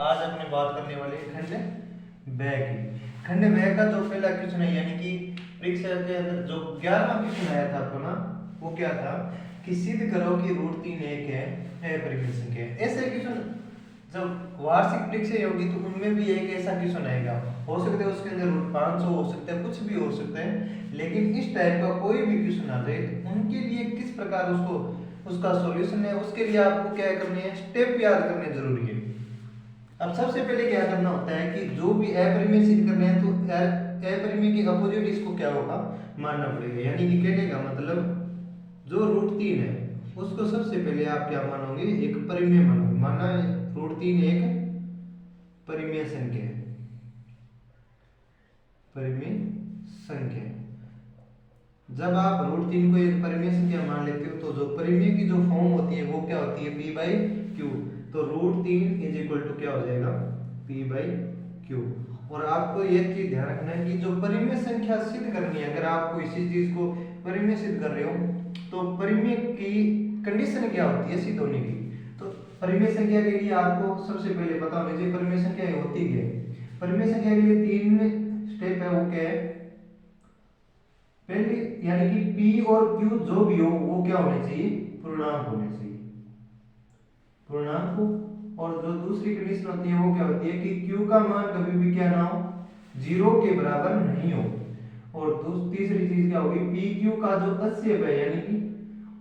आज अपने बात करने वाले हैं खंड ब की। खंड ब का जो पहला क्वेश्चन है यानी कि परीक्षा के अंदर जो 11वां क्वेश्चन आया था आपको ना, वो क्या था कि सिद्ध करो कि रूट 3 एक है अपरिमेय संख्या है। ऐसे क्वेश्चन जब वार्षिक परीक्षा होगी तो उनमें भी एक ऐसा क्वेश्चन आएगा। हो सकता है उसके अंदर रूट 500 हो सकता है, कुछ भी हो सकता है, लेकिन इस टाइप का कोई भी क्वेश्चन आ जाए तो उनके लिए किस प्रकार उसको उसका सॉल्यूशन है, उसके लिए आपको क्या करनी है, स्टेप याद करने जरूरी है। अब सबसे पहले क्या करना होता है कि जो भी अपरिमेय सिद्ध करने हैं तो अपरिमेय की अपोजिट इसको क्या होगा, मानना पड़ेगा। यानी कि कहने का मतलब जो रूट 3 है उसको सबसे पहले आप क्या मानोगे, एक परिमेय मानोगे। माना रूट 3 एक परिमेय संख्या है, परिमेय संख्या। जब आप रूट 3 को एक परिमेय संख्या मान लेते हो तो जो परिमेय की जो फॉर्म होती है वो क्या होती है, पी बाई क्यू। तो रूट 3 इज इक्वल टू क्या हो जाएगा, पी बाई क्यू। और आपको यह चीज ध्यान रखना है कि जो परिमेय संख्या सिद्ध करनी है, अगर आप कोई इसी चीज को परिमेय सिद्ध कर रहे हो तो परिमेय की कंडीशन क्या होती है सिद्ध होने की। तो परिमेय संख्या के लिए आपको सबसे पहले पता होना चाहिए परिमेय संख्या होती क्या है। परिमेय संख्या के लिए 3 स्टेप है, वो क्या है। पहले यानी कि P और Q जो भी हो वो क्या होने चाहिए, पूर्णांक होने चाहिए, पूर्णांक हो। और जो दूसरी कंडीशन होती है वो क्या होती है कि Q का मान कभी भी क्या ना हो, 0 के बराबर नहीं हो। और तीसरी चीज क्या होगी, PQ का जो अस्यप है यानी कि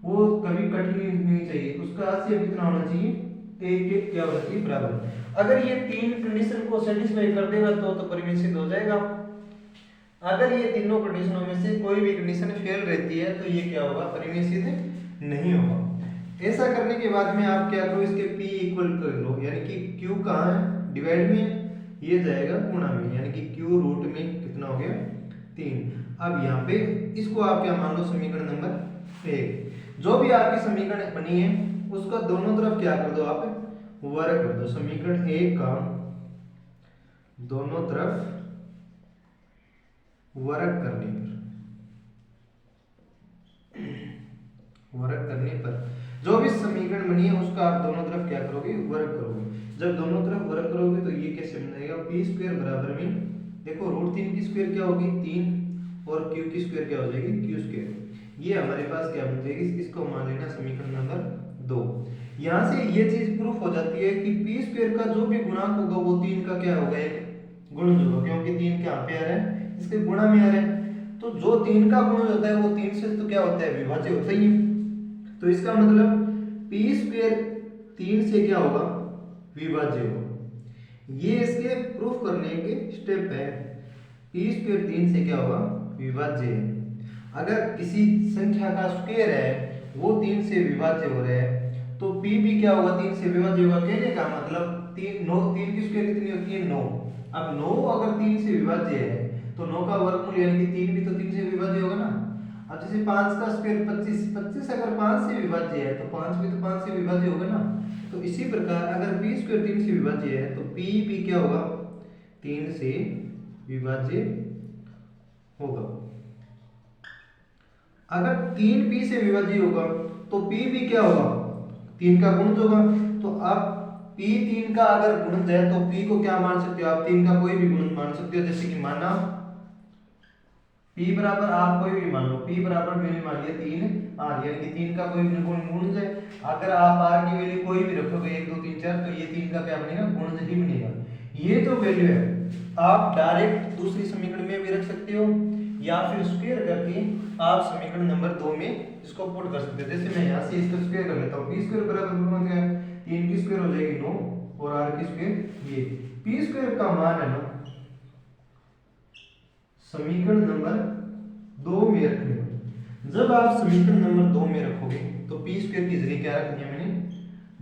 वो कभी कठिन नहीं चाहिए, उसका अस्यप कितना होना चाहिए, एक एक क्या होना चाहिए, बराबर। अगर ये 3 कंडीशन को सेटिस्फाई कर देगा तो परिमेय सिद्ध हो जाएगा। अगर ये तीनों कंडीशनों में से कोई भी कंडीशन फेल रहती है तो ये क्या होगा, परिमेय सिद्ध नहीं होगा। ऐसा करने के बाद में आप क्या करो, इसके p इक्वल कर लो, यानी कि q कहाँ है, डिवाइड में, ये जाएगा गुणा में, यानी कि q रूट में कितना हो गया, 3। अब यहाँ पे इसको आप क्या मान लो, समीकरण नंबर 1। जो भी आपकी समीकरण बनी है उसका दोनों तरफ क्या कर दो, आप वर्ग कर दो। समीकरण 1 का दोनों तरफ वर्ग करने पर जो भी समीकरण बनी है उसका आप दोनों तरफ क्या करोगे, वर्ग करोगे। जब दोनों तरफ वर्ग करोगे तो ये कैसे बन जाएगा, पी स्क्वायर बराबर में, देखो रूट 3 की स्क्वायर क्या होगी 3 और क्यू की स्क्वायर क्या हो जाएगी, क्यू स्क्वायर। ये हमारे पास क्या बन जाएगी, इसको मान लेना समीकरण नंबर 2। यहाँ से ये चीज प्रूफ हो जाती है कि पी स्क्वायर का जो भी गुणांक होगा वो 3 का क्या होगा, एक गुणज होगा, क्योंकि 3 क्या पे आ रहा है, इसके गुणा में आ रहा है। तो जो 3 का गुणज होता है वो 3 से तो क्या होता है, विभाज्य होता ही है। तो इसका मतलब पी स्क्वायर 3 से क्या होगा, विभाज्य होगा। ये इसके प्रूफ करने के स्टेप है, पी स्क्वायर 3 से क्या होगा, विभाज्य है। अगर किसी संख्या का स्क्वायर है वो 3 से विभाज्य हो रहा है तो p भी क्या होगा, 3 से विभाज्य होगा। कहने का मतलब 3 की स्क्वायर कितनी होती है, 9। अब 9 अगर 3 से विभाज्य है तो 9 का वर्गमूल यानी कि 3 भी तो 3 से विभाज्य होगा ना। अब जैसे 5 का स्क्वायर 25, 25 अगर 5 से विभाज्य है तो 5 भी तो 5 से विभाज्य होगा ना। तो इसी प्रकार अगर p स्क्वायर 3 से विभाज्य है तो p भी क्या होगा, 3 से विभाज्य होगा। अगर 3p से विभाज्य होगा तो p भी क्या होगा, 3 का गुणज होगा। तो आप p 3 का अगर गुणज है तो p को क्या मान सकते हो, आप 3 का कोई भी गुणज मान सकते हो। जैसे कि माना p बराबर, आप कोई भी मान लो, p बराबर मैंने मान लिया 3 r, यानी कि 3 का कोई भी गुणज है। अगर आप r की वैल्यू कोई भी रखोगे 1 2 3 4 तो ये 3 का क्या बनेगा, गुणज ही बनेगा। ये जो वैल्यू है आप डायरेक्ट दूसरी समीकरण में भी रख सकते हो या फिर स्क्वायर करके आप समीकरण नंबर 2 में इसको पुट कर सकते हो। जैसे मैं यहाँ से इसको स्क्वायर कर लेता हूँ, p स्क्वायर बराबर क्या है, 3 की स्क्वायर हो जाएगी 9 और r की स्क्वायर ये। p स्क्वायर का मान है ना समीकरण नंबर 2 में रखने पर, जब आप समीकरण नंबर 2 में रखोगे तो p स्क्वायर की जगह क्या रख दिया मैंने,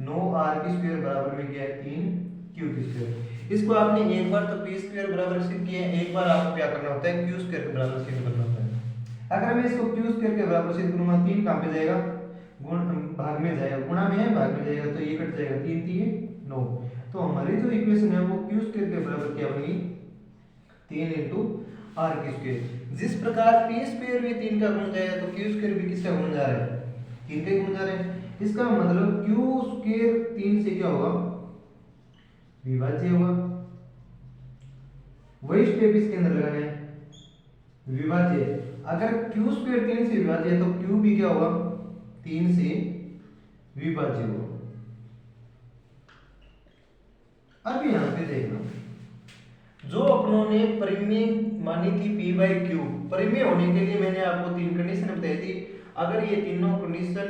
9r की स्क्वायर बराबर में क्या है, 3q की स्क्वायर। इसको आपने एक बार तो p स्क्वायर बराबर सिद्ध किया है, एक बार आपको क्या करना होता है, q स्क्वायर के बराबर सिद्ध करना होता है। अगर मैं इसको q स्क्वायर के बराबर सिद्ध करूंगा, 3 कहां पे जाएगा, गुण भाग में जाएगा, गुणा में है भाग में जाएगा, तो ये कट जाएगा, 3 3 9। तो हमारी जो इक्वेशन है वो q स्क्वायर के बराबर क्या बनेगी, 3 r की स्क्वायर। जिस प्रकार p स्क्वायर भी 3 का गुण जाएगा तो q स्क्वायर भी किसका गुण जा रहा है, 3 का गुण जा रहा है। इसका मतलब q स्क्वायर 3 से क्या होगा, विभाज्य होगा। वही स्टेप इसके अंदर लगाना है, विभाज्य। अगर क्यू स्क्वायर 3 से विभाज्य है तो क्यू भी क्या होगा, 3 से विभाज्य होगा। अब यहां पे देखना, जो अपनों ने परिमेय मानी थी p बाई क्यू, परिमेय होने के लिए मैंने आपको 3 कंडीशन बताई थी। अगर ये तीनों कंडीशन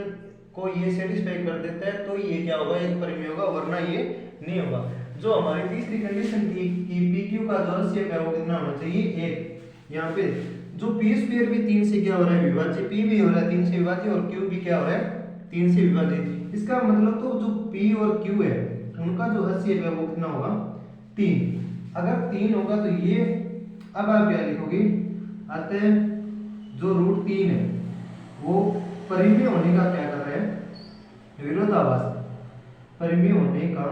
को ये सेटिस्फाई कर देता है तो ये क्या होगा, एक परिमेय होगा, वरना ये नहीं होगा। जो हमारी तीसरी कंडीशन थी कि पी क्यू का जो हल है वो कितना होना चाहिए, 1। यहाँ पे जो पी स्क्वायर भी 3 से क्या हो रहा है विभाज्य, पी भी हो रहा है 3 से विभाज्य और क्यू भी क्या हो रहा है 3 से विभाज्य। इसका मतलब तो जो पी और क्यू है उनका जो हल है वो कितना होगा, 3। अगर 3 होगा तो ये, अब आप क्या लिखोगे, अतः जो √3 है वो परिमेय होने का क्या कर रहा है, विरोधाभास। परिमेय होने का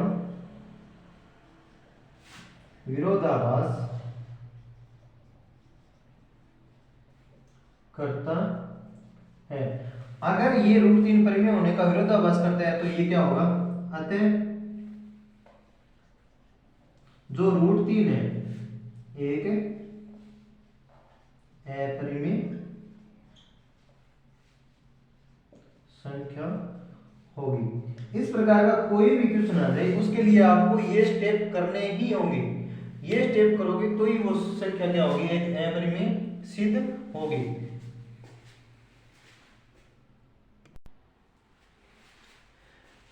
विरोधाभास करता है। अगर ये √3 परिमेय होने का विरोधाभास करता है तो ये क्या होगा, अतः जो √3 है एक अपरिमेय संख्या होगी। इस प्रकार का कोई भी क्वेश्चन आ जाए उसके लिए आपको ये स्टेप करने ही होंगे। ये स्टेप करोगे तो ही वो संख्या क्या होगी, एक अपरिमेय सिद्ध होगी।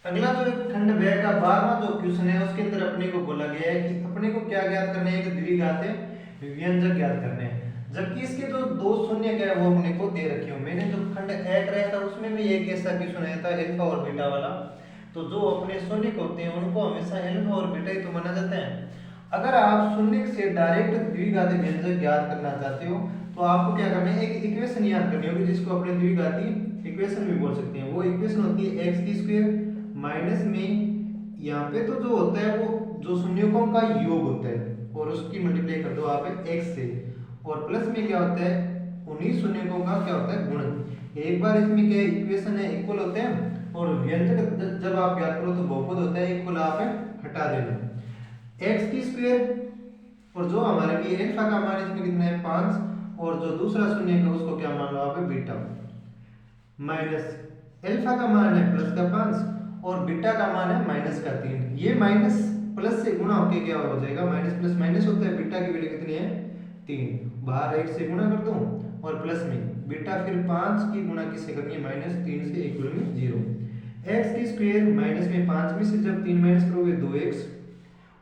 अगला जो खंड ब का 12वां जो क्वेश्चन है उसके अंदर अपने को बोला गया है कि अपने को क्या ज्ञात करना है, एक द्विघात व्यंजक ज्ञात करने हैं। जबकि इसके जो दो शून्य क्या है वो अपने को दे रखे हो। मैंने जो खंड एक रहा था उसमें भी एक ऐसा क्वेश्चन आया था अल्फा और बीटा वाला। तो जो अपने शून्य होते हैं उनको हमेशा अल्फा और बीटा ही तो माना जाता है। अगर आप शून्य से डायरेक्ट द्विघाती व्यंजक ज्ञात करना चाहते हो तो आपको क्या करना है, एक इक्वेशन याद करनी होगी जिसको अपने द्विघाती इक्वेशन भी बोल सकते हैं। वो इक्वेशन होती है एक्स की स्क्वायर माइनस में यहाँ पे तो जो होता है वो जो शून्यकों का योग होता है और उसकी मल्टीप्लाई कर दो आप एक्स से, और प्लस में क्या होता है उन्हीं शून्यकों का क्या होता है गुणन। एक बार इसमें क्या इक्वेशन है इक्वल होते हैं और व्यंजक जब आप ज्ञात करो तो बहुपद होता है, इक्वल आप हटा देना एक्स की स्क्वायर और जो हमारे लिए अल्फा का मान इसमें कितना है 5 और जो दूसरा शून्य है उसको क्या मान लो आप बीटा, माइनस अल्फा का मान है प्लस का 5 और बीटा का मान है माइनस का 3। ये माइनस प्लस से गुणा होके क्या हो जाएगा, माइनस प्लस माइनस होता है। बीटा की वैल्यू कितनी है 3, बाहर 1 से गुणा कर दूं और प्लस में बीटा फिर 5 की गुणा किससे करनी है -3 से इक्वल में 0। एक्स की स्क्वायर माइनस में 5 में से जब 3 माइनस करोगे 2x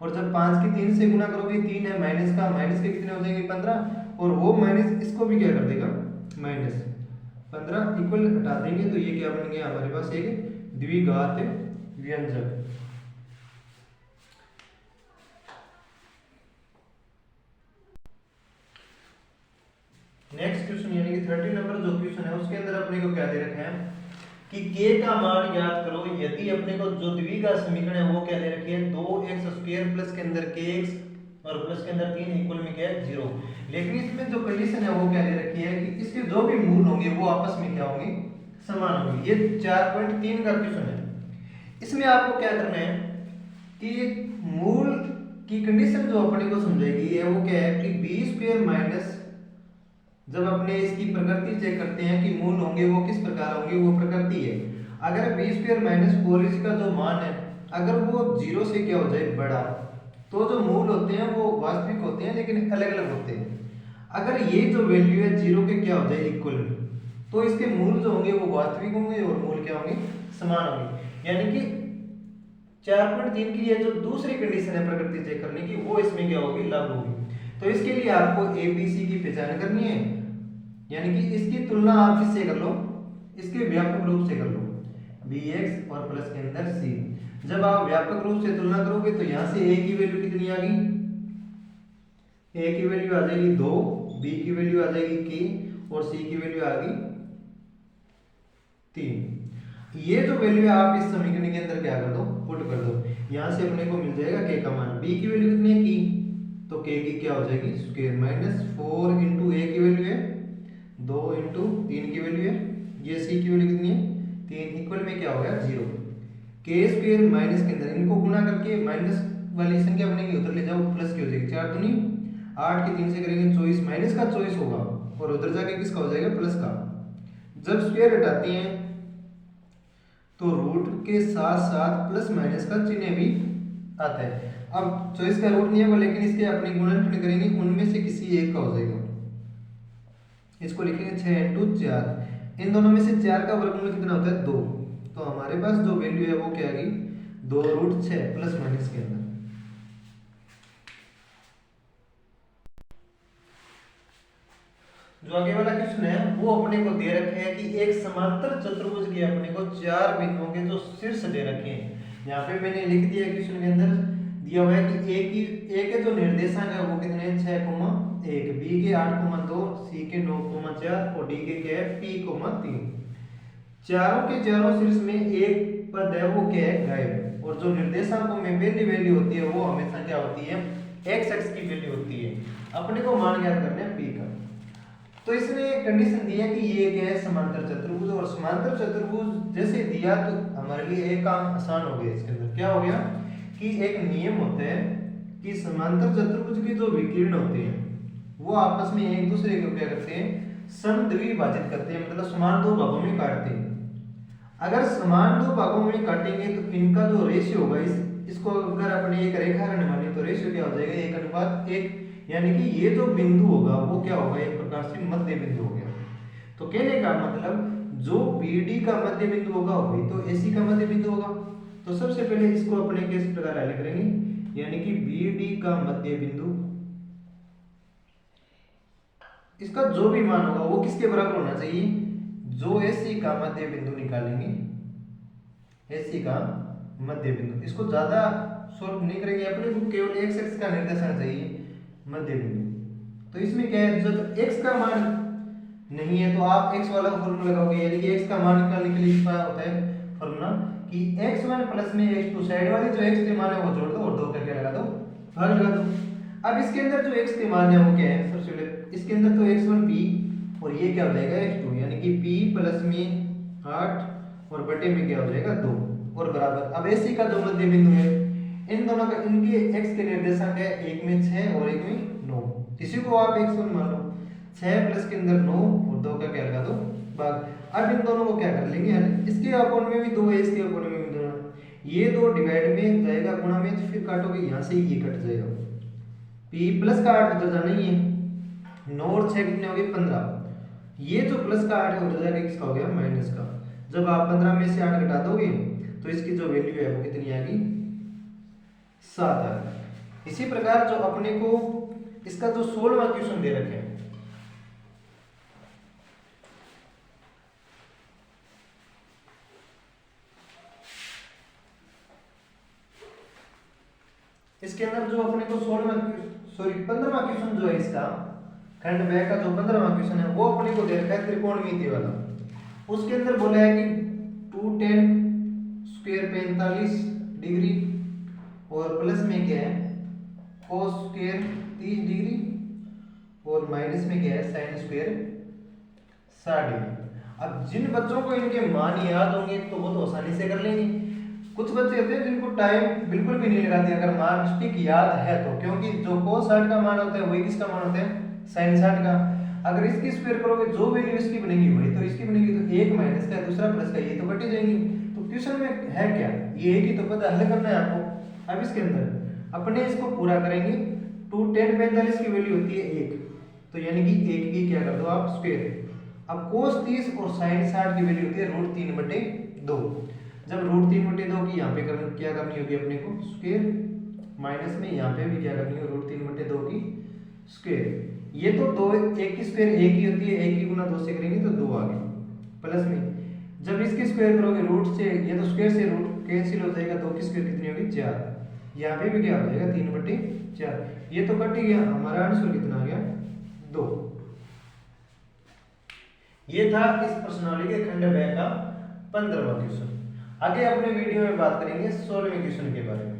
और जब 5 की 3 से गुणा करोगे 3 है माइनस का, माइनस के कितने हो जाएंगे 15 और वो माइनस इसको भी क्या कर देगा -15 इक्वल हटा देंगे तो ये क्या बन गया हमारे पास एक द्विघात व्यंजक। नेक्स्ट क्वेश्चन यानी कि 30 नंबर जो क्वेश्चन है उसके अंदर अपने को क्या दे रखा है कि k का मान ज्ञात करो यदि अपने को जो द्विघात समीकरण है वो क्या दे रखी है 2x² प्लस के अंदर kx और प्लस के अंदर 3 इक्वल में क्या है 0। लेकिन इसमें जो कंडीशन है वो क्या दे रखी है कि इसके जो भी मूल होंगे वो आपस में क्या होंगे समान होंगे। ये 4.3 का क्वेश्चन है। इसमें आपको क्या करना है कि मूल की कंडीशन जो अपने को समझाएगी है वो क्या है कि b² माइनस, जब अपने इसकी प्रकृति चेक करते हैं कि मूल होंगे वो किस प्रकार होंगे, वो प्रकृति है। अगर b² माइनस 4 का जो मान है अगर वो 0 से क्या हो जाए बड़ा तो जो मूल होते हैं वो वास्तविक होते हैं लेकिन अलग अलग होते हैं। अगर ये जो वैल्यू है 0 के क्या हो जाए इक्वल में तो इसके मूल जो होंगे वो वास्तविक होंगे और मूल क्या होंगे समान होंगे। यानी कि 4.3 की ये जो दूसरी कंडीशन है प्रकृति चेक करने की वो इसमें क्या होगी लागू होगी। तो इसके लिए आपको ABC की पहचान करनी है, यानी कि इसकी तुलना आप किससे कर लो, इसके व्यापक रूप से कर लो bx और प्लस के अंदर c। जब आप व्यापक रूप से तुलना करोगे तो यहाँ से a की वैल्यू कितनी आ गई, a की वैल्यू आ जाएगी 2, b की वैल्यू आ जाएगी k और c की वैल्यू आ गई 3। ये जो वैल्यू है आप इस समीकरण के अंदर क्या कर दो पुट कर दो। यहाँ से अपने को मिल जाएगा k का मान, b की वैल्यू कितनी है की तो k की क्या हो जाएगी स्क्वायर माइनस 4 इंटू a की वैल्यू है 2 इंटू 3 की वैल्यू है, ये c की वैल्यू कितनी है 3 इक्वल में क्या हो गया 0। k स्क्वायर माइनस के अंदर इनको गुणा करके माइनस वाली संख्या बनेगी उधर ले जाओ प्लस की हो जाएगी, 4 दूनी 8 की 3 से करेंगे 24, माइनस का 24 होगा और उधर जाके किसका हो जाएगा प्लस का। जब स्क्वायर हटाते हैं तो रूट के साथ साथ प्लस माइनस का चिन्ह भी आता है। अब 24 का रूट नहीं होगा लेकिन इसके अपने गुणनखंड करेंगे, उनमें से किसी एक का हो जाएगा। इसको लिखेंगे 6 इंटू 4, इन दोनों में से 4 का वर्गमूल कितना होता है 2, तो हमारे पास जो वैल्यू है वो क्या आ गई 2 रूट 6 प्लस माइनस के अंदर। जो आगे वाला क्वेश्चन है वो अपने को दे रखे हैं कि एक समांतर चतुर्भुज के अपने को 4 बिंदुओं के जो शीर्ष दे रखे हैं। यहाँ पे मैंने लिख दिया क्वेश्चन के अंदर दिया हुआ है कि ए के जो निर्देशांक है वो कितने हैं 6,1, बी के 8,2, सी के 9,4 और डी के क्या है p,3। चारों के चारों शीर्ष में एक पद है वो क्या है गायब, और जो निर्देशांकों में पहली वैल्यू होती है वो हमेशा क्या होती है x एक्स की वैल्यू होती है। अपने को मान ज्ञात करना है p का। तो इसने कंडीशन दी है कि ये क्या है समांतर चतुर्भुज, और समांतर चतुर्भुज जैसे दिया तो हमारे लिए एक काम आसान हो गया। इसके अंदर क्या हो गया कि एक नियम होता है कि समांतर चतुर्भुज के जो विकर्ण होते हैं वो आपस में एक दूसरे को क्या करते हैं समद्विभाजित करते हैं, मतलब समान दो भागों में काटते हैं। अगर समान दो भागों में काटेंगे तो इनका जो रेशियो होगा इसको अगर अपने एक रेखाखंड माने तो रेशियो क्या हो जाएगा 1:1, यानी कि ये जो बिंदु होगा वो क्या होगा एक प्रकार से मध्य बिंदु हो गया। तो कहने का मतलब जो BD का मध्य बिंदु होगा वही तो AC का मध्य बिंदु होगा। तो सबसे पहले इसको अपने किस प्रकार हल करेंगे, यानी कि BD का मध्य बिंदु, इसका जो भी मान होगा वो किसके बराबर होना चाहिए, जो AC का मध्य बिंदु निकालेंगे, AC का मध्य बिंदु। इसको ज्यादा सॉल्व नहीं करेंगे, अपने को केवल x एक्स का निर्देशांक चाहिए मध्य बिंदु। तो इसमें क्या है जब x का मान नहीं है तो आप x वाला फॉर्मूला लगाओगे, यानी कि x का मान निकालने के लिए क्या होता है फॉर्मूला कि x1 प्लस में x2, साइड वाले जो x के मान है वो जोड़ दो और 2 का क्या लगा दो भाग लगा दो। अब इसके अंदर जो x के मान है वो क्या है, सबसे पहले इसके अंदर तो x1 p और ये क्या हो जाएगा x2, यानी कि p प्लस में 8 और बटे में क्या हो जाएगा 2 और बराबर। अब AC का जो मध्य बिंदु है इन दोनों का इनके x के निर्देशांक है, एक में 6 और एक में 9, इसी को आप x1 मान लो, 6 प्लस के अंदर 9 और 2 का क्या लगा दो भाग। अब इन दोनों को क्या कर लेंगे, इसके अपोन में भी 2 है, इसके अपोन में भी 2 है, ये 2 डिवाइड में जाएगा गुणा में, फिर काटोगे यहाँ से ये कट जाएगा, p प्लस का 8 उधर जाना ही है, 9 और 6 कितने हो गए 15, ये जो प्लस का 8 है उधर जाके किसका हो गया माइनस का। जब आप 15 में से 8 घटा दोगे तो इसकी जो वैल्यू है वो कितनी आएगी 7 आ गई। इसी प्रकार जो अपने को इसका जो 16वां क्वेश्चन दे रखे हैं, इसके अंदर जो अपने को 15वां क्वेश्चन जो है इसका खंड ब का जो 15वां क्वेश्चन है वो अपने को दे रखा है त्रिकोणमिति वाला। उसके अंदर बोला है कि 2 tan स्क्वायर 45 डिग्री और प्लस में क्या है cos स्क्वायर 30 डिग्री और माइनस में क्या है sin स्क्वायर 60 डिग्री। अब जिन बच्चों को इनके मान याद होंगे तो वो तो आसानी से कर लेंगे। कुछ बच्चे होते हैं जिनको टाइम बिल्कुल भी नहीं लगाते अगर मान स्टिक याद है तो, क्योंकि जो cos 60 का मान होता है वही किसका मान होता है sin 60 का। अगर इसकी स्क्वायर करोगे जो वैल्यू इसकी बनेगी वही तो इसकी बनेगी, तो एक माइनस का दूसरा प्लस का, ये तो कट जाएंगी। तो क्वेश्चन में है क्या, ये एक ही तो पता हल करना है आपको। अब इसके अंदर अपने इसको पूरा करेंगे, 2 tan 45 की वैल्यू होती है 1, तो यानी कि 1 की क्या कर दो आप स्क्वायर। अब cos 30 और sin 60 की वैल्यू होती है √3/2। जब √3/2 की यहाँ पे क्या करनी होगी अपने को स्क्वायर, माइनस में यहाँ पे भी क्या करनी है √3/2 की स्क्वायर। ये तो 2 1 की स्क्वायर 1 ही होती है, 1 की गुना 2 से करेंगे तो 2 आ गई, प्लस में जब इसकी स्क्वायर करोगे रूट से, ये तो स्क्वायर से रूट कैंसिल हो जाएगा, 2 की स्क्वायर कितनी होगी 4, यहाँ पे भी क्या हो जाएगा 3/4, ये तो कट ही गया, हमारा आंसर कितना आ गया 2। ये था इस प्रश्नावली के खंड ब का 15वां क्वेश्चन। आगे अपने वीडियो में बात करेंगे 16वें क्वेश्चन के बारे में।